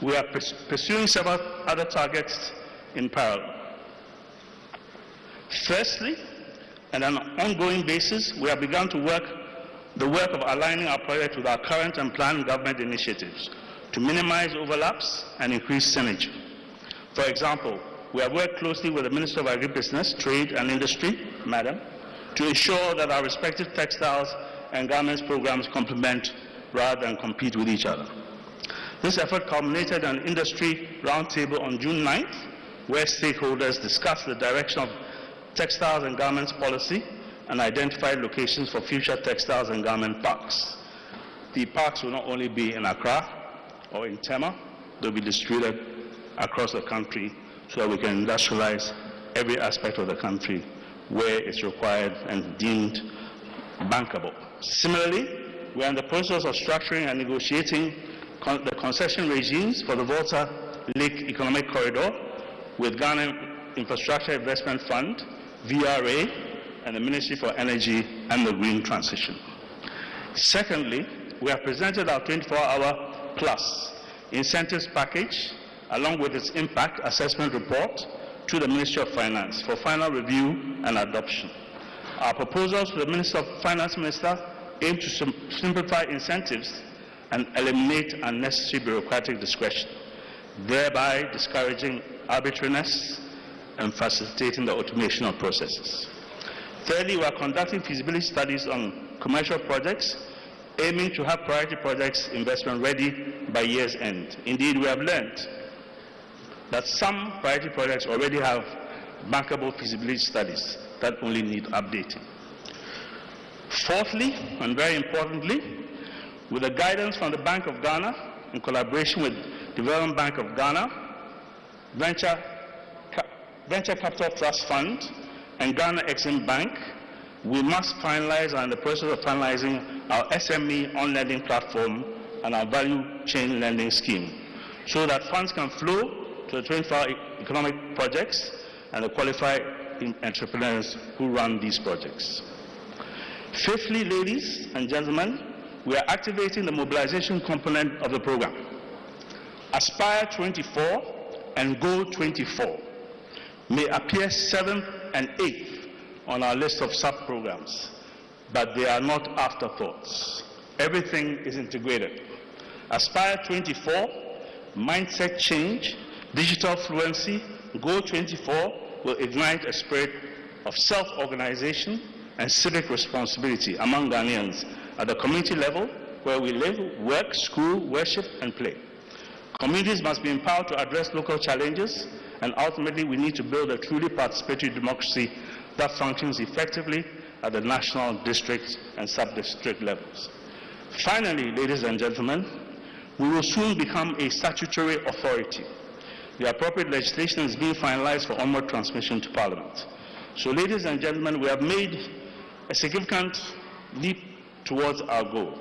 We are pursuing several other targets in parallel. Firstly, on an ongoing basis, we have begun to the work of aligning our project with our current and planned government initiatives to minimize overlaps and increase synergy. For example, we have worked closely with the Minister of Agribusiness, Trade and Industry, Madam, to ensure that our respective textiles and garments programs complement rather than compete with each other. This effort culminated in an industry roundtable on June 9th, where stakeholders discussed the direction of textiles and garments policy and identified locations for future textiles and garment parks. The parks will not only be in Accra or in Tanoh, they'll be distributed across the country so that we can industrialize every aspect of the country where it's required and deemed bankable. Similarly, we are in the process of structuring and negotiating the concession regimes for the Volta Lake Economic Corridor with Ghana Infrastructure Investment Fund, VRA, and the Ministry for Energy and the Green Transition. Secondly, we have presented our 24-hour plus incentives package along with its impact assessment report to the Ministry of Finance for final review and adoption. Our proposals to the Finance Minister aim to simplify incentives and eliminate unnecessary bureaucratic discretion, thereby discouraging arbitrariness and facilitating the automation of processes. Thirdly, we are conducting feasibility studies on commercial projects, aiming to have priority projects investment ready by year's end. Indeed, we have learned that some priority projects already have bankable feasibility studies that only need updating. Fourthly, and very importantly, with the guidance from the Bank of Ghana in collaboration with Development Bank of Ghana, Venture Capital Trust Fund, and Ghana Exim Bank, we must finalize and are in the process of finalizing our SME on-lending platform and our value chain lending scheme so that funds can flow to the 24-hour economic projects and the qualified entrepreneurs who run these projects. Fifthly, ladies and gentlemen, we are activating the mobilization component of the program. Aspire 24 and Go 24 may appear 7th and 8th on our list of sub-programs, but they are not afterthoughts. Everything is integrated. Aspire 24, mindset change, digital fluency, Go 24 will ignite a spirit of self-organization and civic responsibility among Ghanaians at the community level where we live, work, school, worship, and play. Communities must be empowered to address local challenges, and ultimately we need to build a truly participatory democracy that functions effectively at the national, district, and sub-district levels. Finally, ladies and gentlemen, we will soon become a statutory authority. The appropriate legislation is being finalized for onward transmission to Parliament. So, ladies and gentlemen, we have made a significant leap towards our goal.